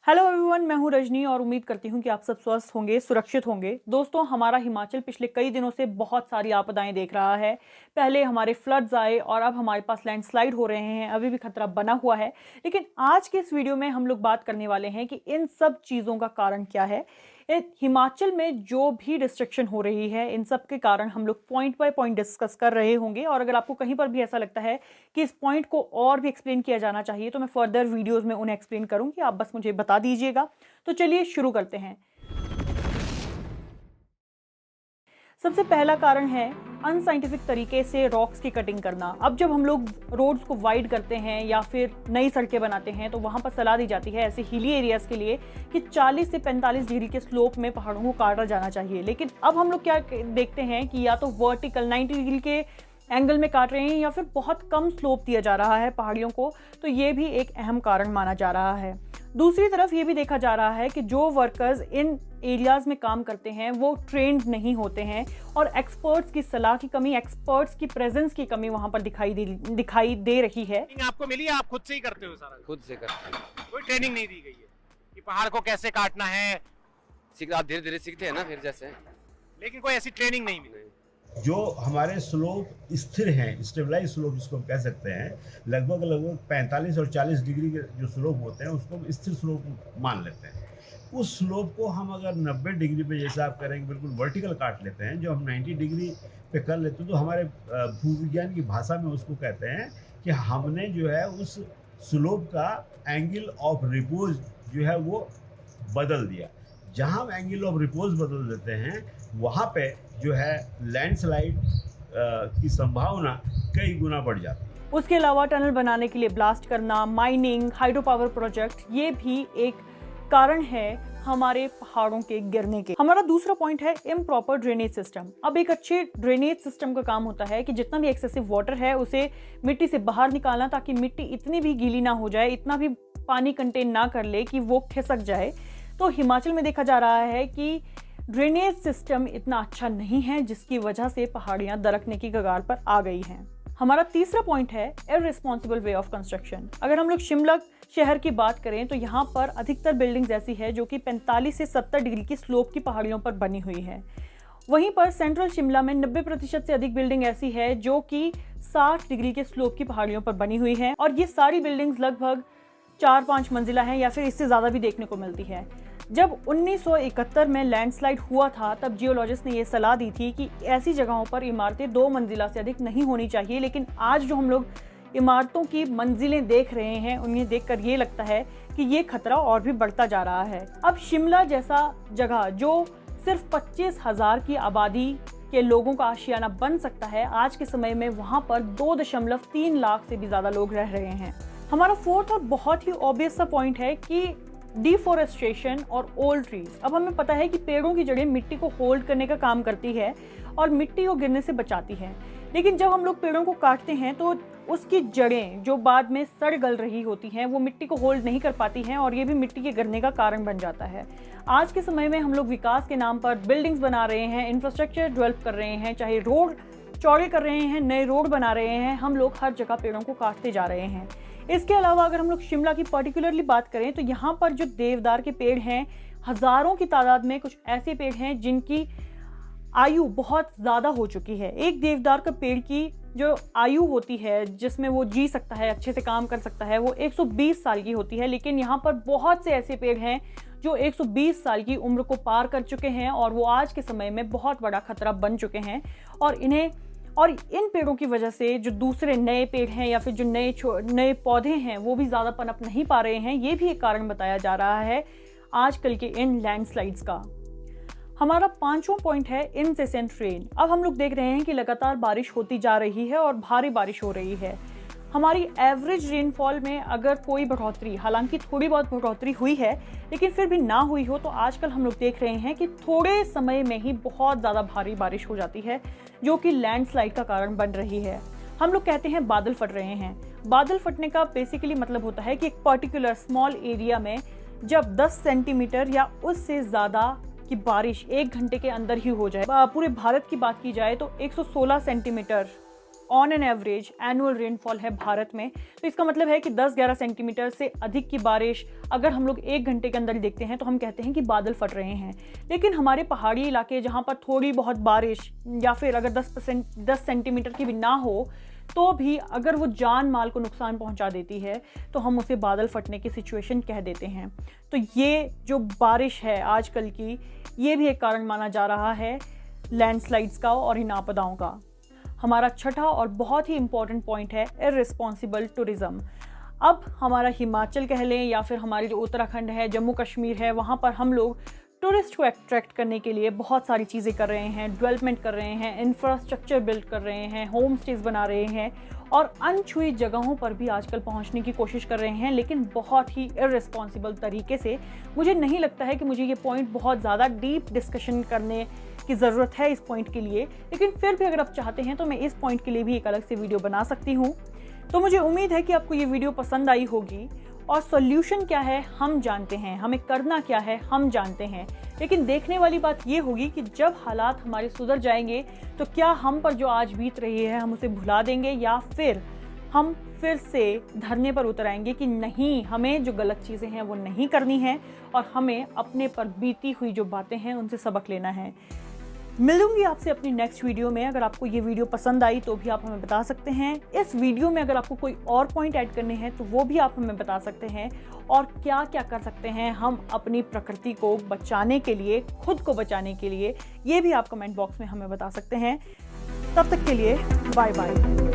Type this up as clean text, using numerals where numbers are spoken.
Hello everyone, मैं हूं रजनी और उम्मीद करती हूं कि आप सब स्वस्थ होंगे, सुरक्षित होंगे। दोस्तों, हमारा हिमाचल पिछले कई दिनों से बहुत सारी आपदाएं देख रहा है। पहले हमारे फ्लड्स आए और अब हमारे पास लैंडस्लाइड हो रहे हैं, अभी भी खतरा बना हुआ है। लेकिन आज के इस वीडियो में हम लोग बात करने वाले हैं कि इन सब चीज़ों का कारण क्या है। हिमाचल में जो भी डिस्ट्रक्शन हो रही है, इन सब के कारण हम लोग पॉइंट बाय पॉइंट डिस्कस कर रहे होंगे। और अगर आपको कहीं पर भी ऐसा लगता है कि इस पॉइंट को और भी एक्सप्लेन किया जाना चाहिए तो मैं फर्दर वीडियोस में उन्हें एक्सप्लेन करूंगी, आप बस मुझे बता दीजिएगा। तो चलिए शुरू करते हैं। सबसे पहला कारण है अनसाइंटिफिक तरीके से रॉक्स की कटिंग करना। अब जब हम लोग रोड्स को वाइड करते हैं या फिर नई सड़कें बनाते हैं तो वहाँ पर सलाह दी जाती है ऐसे हिली एरियाज़ के लिए कि 40 से 45 डिग्री के स्लोप में पहाड़ों को काटा जाना चाहिए। लेकिन अब हम लोग क्या देखते हैं कि या तो वर्टिकल 90 डिग्री के एंगल में काट रहे हैं या फिर बहुत कम स्लोप दिया जा रहा है पहाड़ियों को। तो ये भी एक अहम कारण माना जा रहा है। दूसरी तरफ ये भी देखा जा रहा है कि जो वर्कर्स इन एरियाज में काम करते हैं वो ट्रेंड नहीं होते हैं और एक्सपर्ट्स की सलाह की कमी, एक्सपर्ट्स की प्रेजेंस की कमी वहां पर दिखाई दे रही है। आपको मिली, आप खुद से ही करते हो सारा? खुद से करते हैं। कोई ट्रेनिंग नहीं दी गई है कि पहाड़ को कैसे काटना है? आप धीरे धीरे सीखते हैं ना फिर जैसे, लेकिन कोई ऐसी ट्रेनिंग नहीं मिली। जो हमारे स्लोप स्थिर हैं, स्टेबलाइज स्लोप जिसको हम कह सकते हैं, लगभग 45 और 40 डिग्री के जो स्लोप होते हैं उसको हम स्थिर स्लोप मान लेते हैं। उस स्लोप को हम अगर 90 डिग्री पे जैसे आप करेंगे बिल्कुल वर्टिकल काट लेते हैं, जो हम 90 डिग्री पे कर लेते हैं तो हमारे भूविज्ञान की भाषा में उसको कहते हैं कि हमने जो है उस स्लोप का एंगल ऑफ रिपोज जो है वो बदल दिया। जहाँ हम एंगल ऑफ रिपोज बदल देते हैं वहाँ पे जो है लैंडस्लाइड की संभावना कई गुना बढ़ जाती है। उसके अलावा टनल बनाने के लिए ब्लास्ट करना, माइनिंग, हाइड्रो पावर प्रोजेक्ट, ये भी एक कारण है हमारे पहाड़ों के गिरने के। हमारा दूसरा पॉइंट है इम्प्रॉपर ड्रेनेज सिस्टम। अब एक अच्छे ड्रेनेज सिस्टम का काम होता है कि जितना भी एक्सेसिव वाटर है उसे मिट्टी से बाहर निकालना, ताकि मिट्टी इतनी भी गीली ना हो जाए, इतना भी पानी कंटेन ना कर ले कि वो खिसक जाए। तो हिमाचल में देखा जा रहा है कि ड्रेनेज सिस्टम इतना अच्छा नहीं है, जिसकी वजह से पहाड़ियां दरकने की कगार पर आ गई हैं। हमारा तीसरा पॉइंट है इररिस्पॉन्सिबल वे ऑफ कंस्ट्रक्शन। अगर हम लोग शिमला शहर की बात करें तो यहाँ पर अधिकतर बिल्डिंग्स ऐसी है जो कि 45 से 70 डिग्री की स्लोप की पहाड़ियों पर बनी हुई है। वहीं पर सेंट्रल शिमला में 90% से अधिक बिल्डिंग ऐसी है जो कि 60 डिग्री के स्लोप की पहाड़ियों पर बनी हुई है। और ये सारी बिल्डिंग्स लगभग 4-5 मंजिला हैं या फिर इससे ज़्यादा भी देखने को मिलती है। जब 1971 में लैंडस्लाइड हुआ था तब जियोलॉजिस्ट ने ये सलाह दी थी कि ऐसी जगहों पर इमारतें 2 मंजिला से अधिक नहीं होनी चाहिए। लेकिन आज जो हम लोग इमारतों की मंजिलें देख रहे हैं उन्हें देखकर ये लगता है कि ये खतरा और भी बढ़ता जा रहा है। अब शिमला जैसा जगह जो सिर्फ 25,000 की आबादी के लोगों का आशियाना बन सकता है, आज के समय में वहाँ पर 2.3 लाख से भी ज़्यादा लोग रह रहे हैं। हमारा फोर्थ और बहुत ही ऑब्वियस सा पॉइंट है कि डिफोरेस्टेशन और ओल्ड ट्रीज। अब हमें पता है कि पेड़ों की जड़ें मिट्टी को होल्ड करने का काम करती है और मिट्टी को गिरने से बचाती है। लेकिन जब हम लोग पेड़ों को काटते हैं तो उसकी जड़ें जो बाद में सड़ गल रही होती हैं वो मिट्टी को होल्ड नहीं कर पाती हैं और ये भी मिट्टी के गिरने का कारण बन जाता है। आज के समय में हम लोग विकास के नाम पर बिल्डिंग्स बना रहे हैं, इंफ्रास्ट्रक्चर डेवलप कर रहे हैं, चाहे रोड चौड़े कर रहे हैं, नए रोड बना रहे हैं, हम लोग हर जगह पेड़ों को काटते जा रहे हैं। इसके अलावा अगर हम लोग शिमला की पर्टिकुलरली बात करें तो यहाँ पर जो देवदार के पेड़ हैं, हजारों की तादाद में कुछ ऐसे पेड़ हैं जिनकी आयु बहुत ज़्यादा हो चुकी है। एक देवदार का पेड़ की जो आयु होती है जिसमें वो जी सकता है, अच्छे से काम कर सकता है, वो 120 साल की होती है। लेकिन यहाँ पर बहुत से ऐसे पेड़ हैं जो 120 साल की उम्र को पार कर चुके हैं और वो आज के समय में बहुत बड़ा खतरा बन चुके हैं। और इन पेड़ों की वजह से जो दूसरे नए पेड़ हैं या फिर जो नए पौधे हैं वो भी ज़्यादा पनप नहीं पा रहे हैं। ये भी एक कारण बताया जा रहा है आजकल के इन लैंडस्लाइड्स का। हमारा 5वां पॉइंट है इनसेसेंट रेन। अब हम लोग देख रहे हैं कि लगातार बारिश होती जा रही है और भारी बारिश हो रही है। हमारी एवरेज रेनफॉल में अगर कोई बढ़ोतरी, हालांकि थोड़ी बहुत बढ़ोतरी हुई है लेकिन फिर भी ना हुई हो, तो आजकल हम लोग देख रहे हैं कि थोड़े समय में ही बहुत ज़्यादा भारी बारिश हो जाती है जो कि लैंडस्लाइड का कारण बन रही है। हम लोग कहते हैं बादल फट रहे हैं। बादल फटने का बेसिकली मतलब होता है कि एक पर्टिकुलर स्मॉल एरिया में जब 10 सेंटीमीटर या उससे ज़्यादा की बारिश 1 घंटे के अंदर ही हो जाए। पूरे भारत की बात की जाए तो 116 centimetre on an average annual rainfall है भारत में, तो इसका मतलब है कि 10-11 सेंटीमीटर से अधिक की बारिश अगर हम लोग 1 घंटे के अंदर देखते हैं तो हम कहते हैं कि बादल फट रहे हैं। लेकिन हमारे पहाड़ी इलाके जहाँ पर थोड़ी बहुत बारिश या फिर अगर 10 सेंटीमीटर की भी ना हो तो भी अगर वो जान माल को नुकसान पहुंचा देती है तो हम उसे बादल फटने की सिचुएशन कह देते हैं। तो ये जो बारिश है आजकल की, ये भी एक कारण माना जा रहा है लैंडस्लाइड्स का और इन आपदाओं का। हमारा छठा और बहुत ही इंपॉर्टेंट पॉइंट है इररिस्पॉन्सिबल टूरिज्म। अब हमारा हिमाचल कह लें या फिर हमारे जो उत्तराखंड है, जम्मू कश्मीर है, वहाँ पर हम लोग टूरिस्ट को अट्रैक्ट करने के लिए बहुत सारी चीज़ें कर रहे हैं, डेवलपमेंट कर रहे हैं, इंफ्रास्ट्रक्चर बिल्ड कर रहे हैं, होम स्टेज बना रहे हैं और अनछुई जगहों पर भी आजकल पहुंचने की कोशिश कर रहे हैं, लेकिन बहुत ही इररिस्पॉन्सिबल तरीके से। मुझे नहीं लगता है कि मुझे ये पॉइंट बहुत ज़्यादा डीप डिस्कशन करने की ज़रूरत है इस पॉइंट के लिए, लेकिन फिर भी अगर आप चाहते हैं तो मैं इस पॉइंट के लिए भी एक अलग से वीडियो बना सकती हूँ। तो मुझे उम्मीद है कि आपको ये वीडियो पसंद आई होगी और सॉल्यूशन क्या है हम जानते हैं, हमें करना क्या है हम जानते हैं, लेकिन देखने वाली बात ये होगी कि जब हालात हमारे सुधर जाएंगे तो क्या हम पर जो आज बीत रही है हम उसे भुला देंगे या फिर हम फिर से धरने पर उतर आएंगे कि नहीं, हमें जो गलत चीज़ें हैं वो नहीं करनी है और हमें अपने पर बीती हुई जो बातें हैं उनसे सबक लेना है। मिलूंगी आपसे अपनी नेक्स्ट वीडियो में। अगर आपको ये वीडियो पसंद आई तो भी आप हमें बता सकते हैं। इस वीडियो में अगर आपको कोई और पॉइंट ऐड करने हैं तो वो भी आप हमें बता सकते हैं, और क्या क्या कर सकते हैं हम अपनी प्रकृति को बचाने के लिए, खुद को बचाने के लिए, ये भी आप कमेंट बॉक्स में हमें बता सकते हैं। तब तक के लिए बाय बाय।